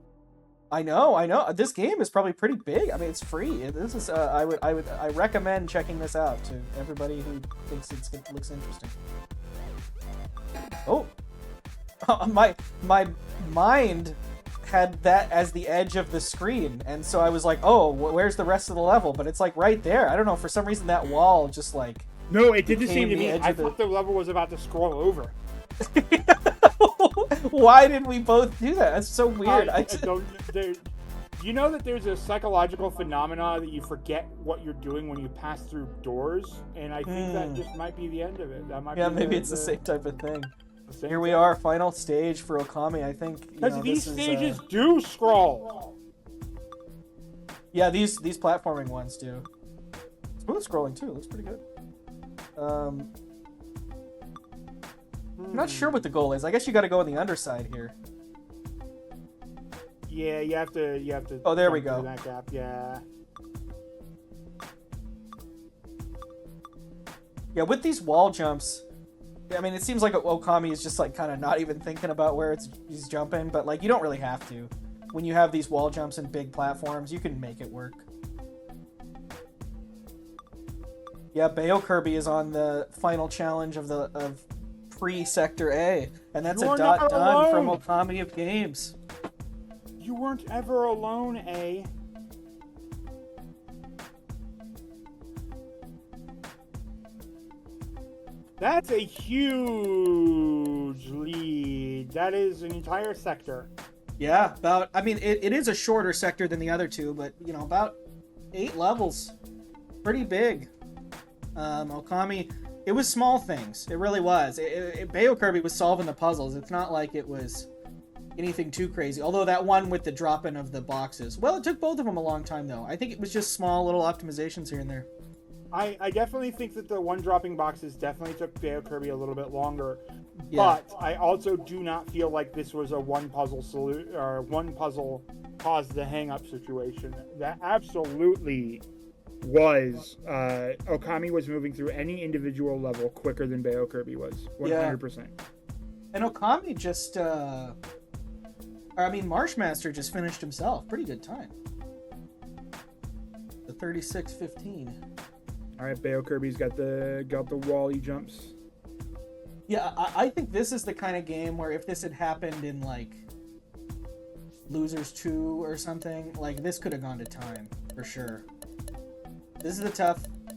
A: I know. This game is probably pretty big. I mean, it's free. This is. I recommend checking this out to everybody who thinks it looks interesting. Oh, my mind had that as the edge of the screen, and so I was like, oh, where's the rest of the level? But it's like right there. I don't know, for some reason that wall just like...
C: No, it didn't seem to
A: became the
C: me.
A: edge
C: I
A: of the-
C: thought the level was about to scroll over.
A: Why did we both do that? That's so weird.
C: I don't. You know that there's a psychological phenomena that you forget what you're doing when you pass through doors, and I think that just might be the end of it. That might
A: Yeah,
C: be
A: maybe it's the same type of thing.
C: same
A: Here we
C: thing.
A: are, final stage for Okami. I think
C: Because these
A: this
C: stages
A: is,
C: do scroll.
A: yeah, these platforming ones do. Smooth scrolling too. Looks pretty good. I'm not sure what the goal is. I guess you got to go on the underside here.
C: Yeah, you have to.
A: Oh, there we
C: jump through
A: go.
C: That gap, yeah.
A: Yeah, with these wall jumps, I mean, it seems like Okami is just like kind of not even thinking about where he's jumping, but like you don't really have to. When you have these wall jumps and big platforms, you can make it work. Yeah, Beokirby is on the final challenge of pre-Sector A, and that's
C: You're
A: a dot
C: not
A: done from
C: alone.
A: OkamiOfGames.
C: You weren't ever alone, eh? That's a huge lead. That is an entire sector.
A: Yeah, I mean, it is a shorter sector than the other two, but, you know, about 8 levels. Pretty big. Okami, it was small things. It really was. Beokirby was solving the puzzles. It's not like it was anything too crazy. Although that one with the drop-in of the boxes. Well, it took both of them a long time, though. I think it was just small little optimizations here and there.
C: I definitely think that the one dropping boxes definitely took Beokirby a little bit longer.
A: Yeah.
C: But I also do not feel like this was a one puzzle caused the hang up situation. That absolutely was Okami was moving through any individual level quicker than Beokirby was. 100%.
A: And Okami just Marshmaster just finished himself. Pretty good time. The 36:15.
C: All right, Beokirby's got the wally jumps.
A: Yeah, I think this is the kind of game where if this had happened in like Losers 2 or something, like this could have gone to time for sure. This is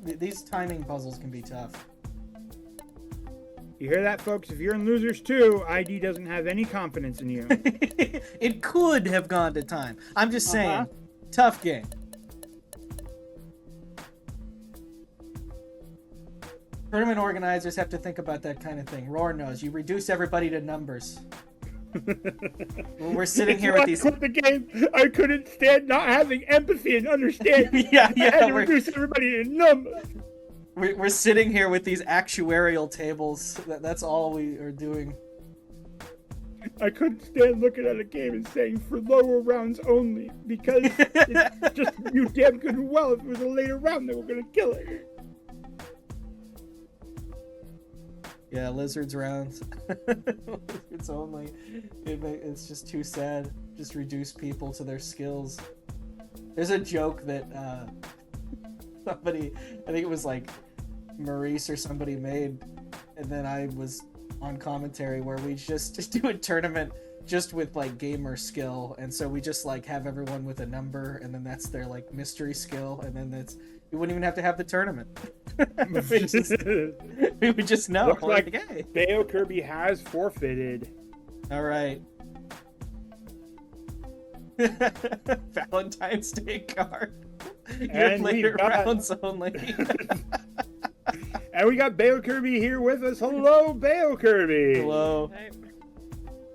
A: these timing puzzles can be tough.
C: You hear that, folks? If you're in Losers 2, ID doesn't have any confidence in you.
A: It could have gone to time. I'm just saying, tough game. Tournament organizers have to think about that kind of thing. Roar knows. You reduce everybody to numbers. We're sitting here with these...
C: I quit the game. I couldn't stand not having empathy and understanding.
A: Yeah,
C: I had to reduce everybody to numbers.
A: We're sitting here with these actuarial tables. That's all we are doing.
C: I couldn't stand looking at a game and saying for lower rounds only, because it's just you damn good and well if it was a later round they were gonna kill it.
A: Yeah, lizards rounds. It's only. It's just too sad. Just reduce people to their skills. There's a joke that somebody, I think it was like Maurice or somebody made, and then I was on commentary where we just do a tournament just with like gamer skill, and so we just like have everyone with a number, and then that's their like mystery skill, and then we wouldn't even have to have the tournament. we would just know.
C: Looks like
A: hey.
C: Beokirby has forfeited.
A: All right. Valentine's Day card. Your later rounds only.
C: And we got Beokirby here with us. Hello, Beokirby.
A: Hello.
D: Hey.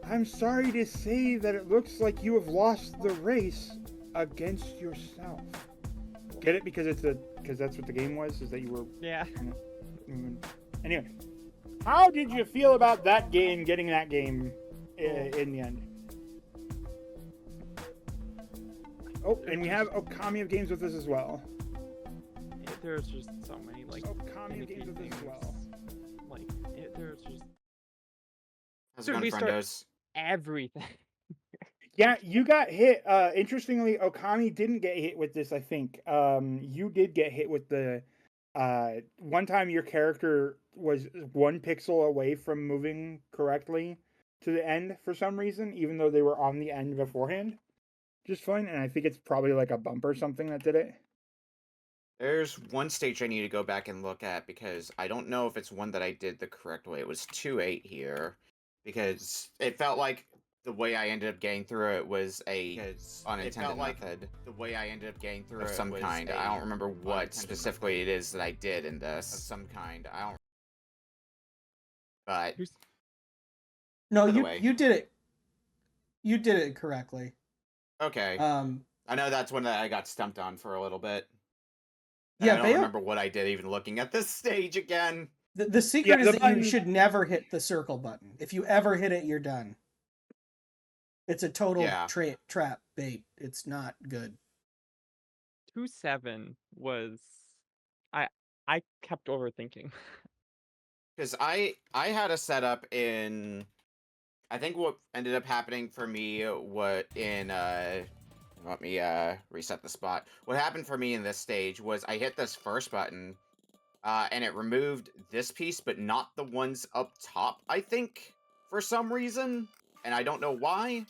C: I'm sorry to say that it looks like you have lost the race against yourself. Get it? Because that's what the game was, is that you were...
D: Yeah.
C: Anyway, how did you feel about that game, getting that game in the end? Oh, and we have OkamiOfGames with us as well.
D: Yeah, there's just so many like
C: OkamiOfGames with us as well.
D: Like there's just
E: How's it going,
D: we start-
E: friendos?
D: everything.
C: Yeah, you got hit. Interestingly, Okami didn't get hit with this, I think. You did get hit with the one time your character was 1 pixel away from moving correctly to the end for some reason, even though they were on the end beforehand. Just fun, and I think it's probably like a bump or something that did it.
E: There's one stage I need to go back and look at because I don't know if it's one that I did the correct way. It was 2-8 here because it felt like the way I ended up getting through it was a unintended method. The way I ended up getting through of some kind. I don't remember what specifically it is that I did in this. Of some kind. I don't. But
A: No,
E: By the
A: you
E: way.
A: you did it. You did it correctly.
E: okay, I know that's one that I got stumped on for a little bit. And
A: Yeah,
E: I don't
A: Bale,
E: remember what I did even looking at this stage again.
A: the secret
C: Yeah,
A: is
C: the
A: that
C: button-
A: you should never hit the circle button. If you ever hit it, you're done. It's a total
E: Yeah.
A: trap bait. It's not good.
D: 2-7 was I kept overthinking.
E: Because I had a setup in. I think what ended up happening for me, let me reset the spot. What happened for me in this stage was I hit this first button, and it removed this piece, but not the ones up top, I think, for some reason. And I don't know why.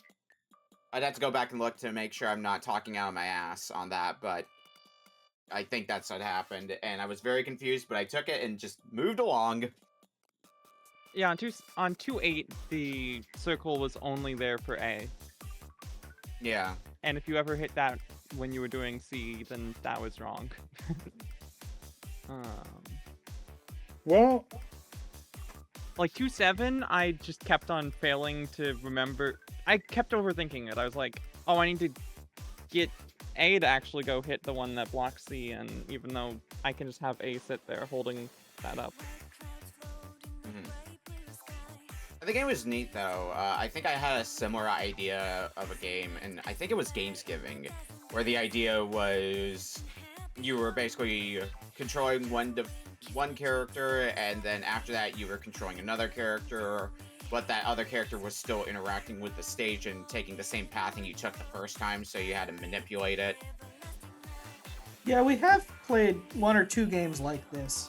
E: I'd have to go back and look to make sure I'm not talking out of my ass on that, but I think that's what happened. And I was very confused, but I took it and just moved along.
D: Yeah, on 2-8 the circle was only there for A.
E: Yeah.
D: And if you ever hit that when you were doing C, then that was wrong.
C: Well,
D: Like 2-7, I just kept on failing to remember. I kept overthinking it. I was like, oh, I need to get A to actually go hit the one that blocks C, and even though I can just have A sit there holding that up.
E: The game was neat, though. I think I had a similar idea of a game, and I think it was Gamesgiving, where the idea was you were basically controlling one character, and then after that you were controlling another character, but that other character was still interacting with the stage and taking the same pathing you took the first time, so you had to manipulate it.
A: Yeah, we have played 1 or 2 games like this.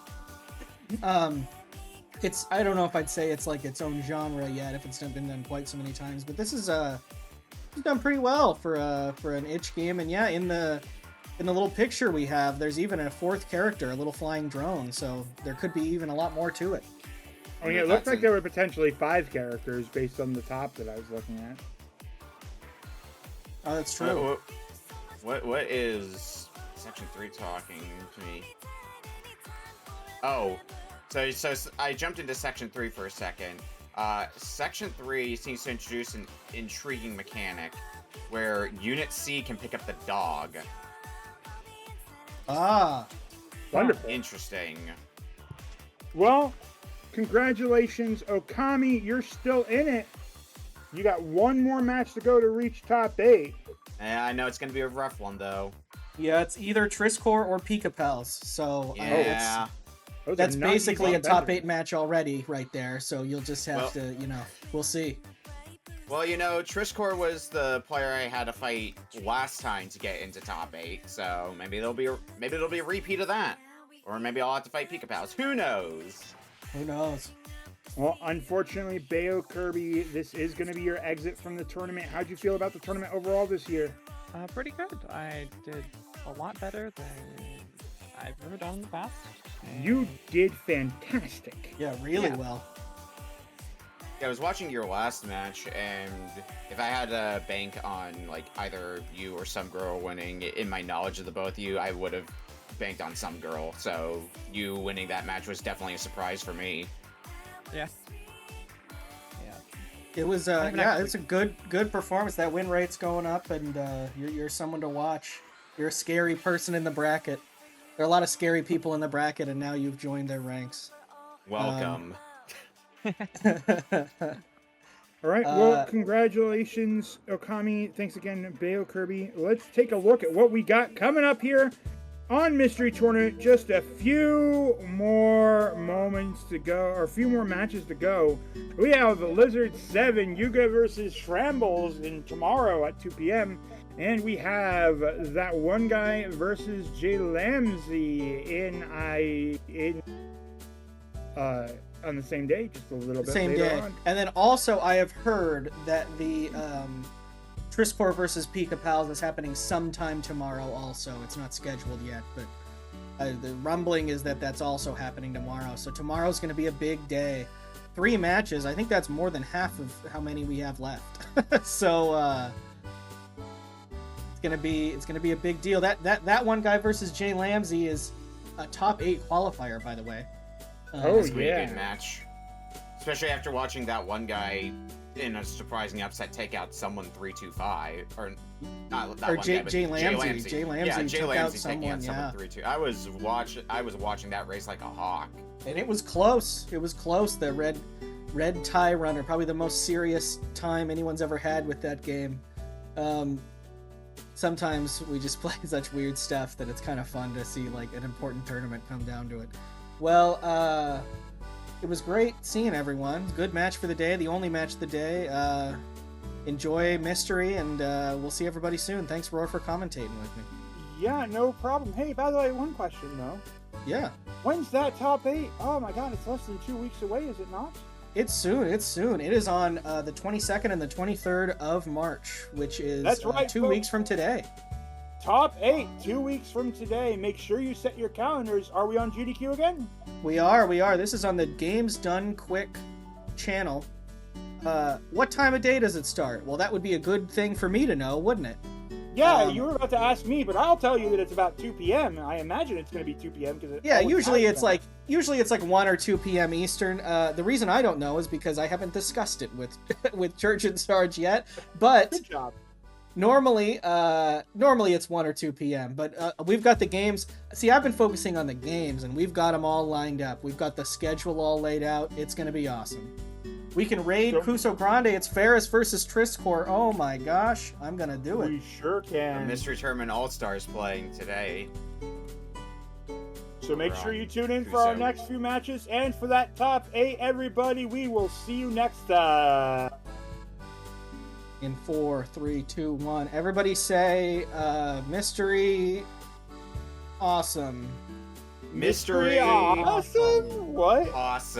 A: I don't know if I'd say it's like its own genre yet, if it's not been done quite so many times, but this is done pretty well for an itch game. And yeah, in the little picture we have, there's even a 4th character, a little flying drone, so there could be even a lot more to it.
C: I mean, it looked like there were potentially 5 characters based on the top that I was looking at.
A: Oh, that's true.
E: What is Section 3 talking to me? Oh, so I jumped into Section 3 for a second. Section 3 seems to introduce an intriguing mechanic where Unit C can pick up the dog.
A: Ah,
C: Wonderful.
E: Interesting.
C: Well, congratulations, Okami. You're still in it. You got 1 more match to go to reach top 8.
E: Yeah, I know it's going to be a rough one, though.
A: yeah, it's either Triscore or Pika Pals, so
E: Yeah.
A: that's basically a top 8 match already right there, so you'll just have to, we'll see.
E: Well, Triscore was the player I had to fight last time to get into top 8, so maybe it'll be a repeat of that. Or maybe I'll have to fight Pika Pals. Who knows?
A: Who knows?
C: Well, unfortunately, Beokirby, this is going to be your exit from the tournament. How'd you feel about the tournament overall this year?
D: Pretty good. I did a lot better than I've ever done in the past.
C: You did fantastic.
A: Yeah, really well.
E: Yeah, I was watching your last match, and if I had to bank on either you or some girl winning, in my knowledge of the both of you, I would have banked on some girl. So you winning that match was definitely a surprise for me.
D: Yeah.
A: It was it's a good performance. That win rate's going up, and you're someone to watch. You're a scary person in the bracket. There are a lot of scary people in the bracket, and now you've joined their ranks.
E: Welcome.
C: All right, well, congratulations, Okami. Thanks again, Beokirby. Let's take a look at what we got coming up here on Mystery Tournament. Just a few more moments to go, or a few more matches to go. We have the Lizard 7, Yuga versus Shrambles, tomorrow at 2 p.m. And we have that one guy versus Jay Lamsey on the same day, just a little bit
A: Same
C: later
A: day.
C: on.
A: And then also I have heard that the Triscore versus Pika Pals is happening sometime tomorrow also. It's not scheduled yet, but the rumbling is that that's also happening tomorrow. So tomorrow's going to be a big day. 3 matches. I think that's more than half of how many we have left. So it's gonna be a big deal. That one guy versus Jay Lamsey is a top 8 qualifier, by the way.
E: It's gonna be a
C: yeah.
E: good match. Especially after watching that one guy in a surprising upset take out someone 3-2-5. Or not that
A: Or
E: one
A: Jay-
E: guy, but
A: Jay Lamsey. Jay Lamsey
E: yeah, Jay
A: took
E: Lamsey
A: out
E: taking out
A: someone,
E: someone 3-2. I was watching that race like a hawk.
A: And it was close. It was close. The red tie runner, probably the most serious time anyone's ever had with that game. Sometimes we just play such weird stuff that it's kind of fun to see like an important tournament come down to it. Well, it was great seeing everyone. Good match for the day, the only match of the day. Enjoy Mystery, and we'll see everybody soon. Thanks, Roar, for commentating with me.
C: Yeah, no problem. Hey, by the way, one question though.
A: Yeah.
C: When's that top 8? Oh my god, it's less than 2 weeks away, is it not?
A: It's soon. It is on the 22nd and the 23rd of March, which is
C: That's right,
A: 2
C: folks.
A: weeks from today.
C: Top 8, 2 weeks from today. Make sure you set your calendars. Are we on GDQ again?
A: We are. This is on the Games Done Quick channel. What time of day does it start? Well, that would be a good thing for me to know, wouldn't it?
C: Yeah, you were about to ask me, but I'll tell you that it's about 2 p.m. I imagine it's going to be 2 p.m. because
A: Usually it's like 1 or 2 p.m. Eastern. The reason I don't know is because I haven't discussed it with with Church and Sarge yet. But
C: Good job.
A: normally it's 1 or 2 p.m. But we've got the games. See, I've been focusing on the games, and we've got them all lined up. We've got the schedule all laid out. It's going to be awesome. We can raid Cuso Grande. It's Ferris versus Triscore. Oh my gosh, I'm gonna do it.
C: We sure
E: The
C: can.
E: Mystery Tournament All-Stars playing today.
C: So make
E: We're
C: sure
E: on
C: you tune in for our
E: Cuso.
C: next few matches and for that top 8, everybody. We will see you next time.
A: In 4, 3, 2, 1. Everybody say, Mystery awesome.
E: Mystery
C: Awesome. What?
E: awesome.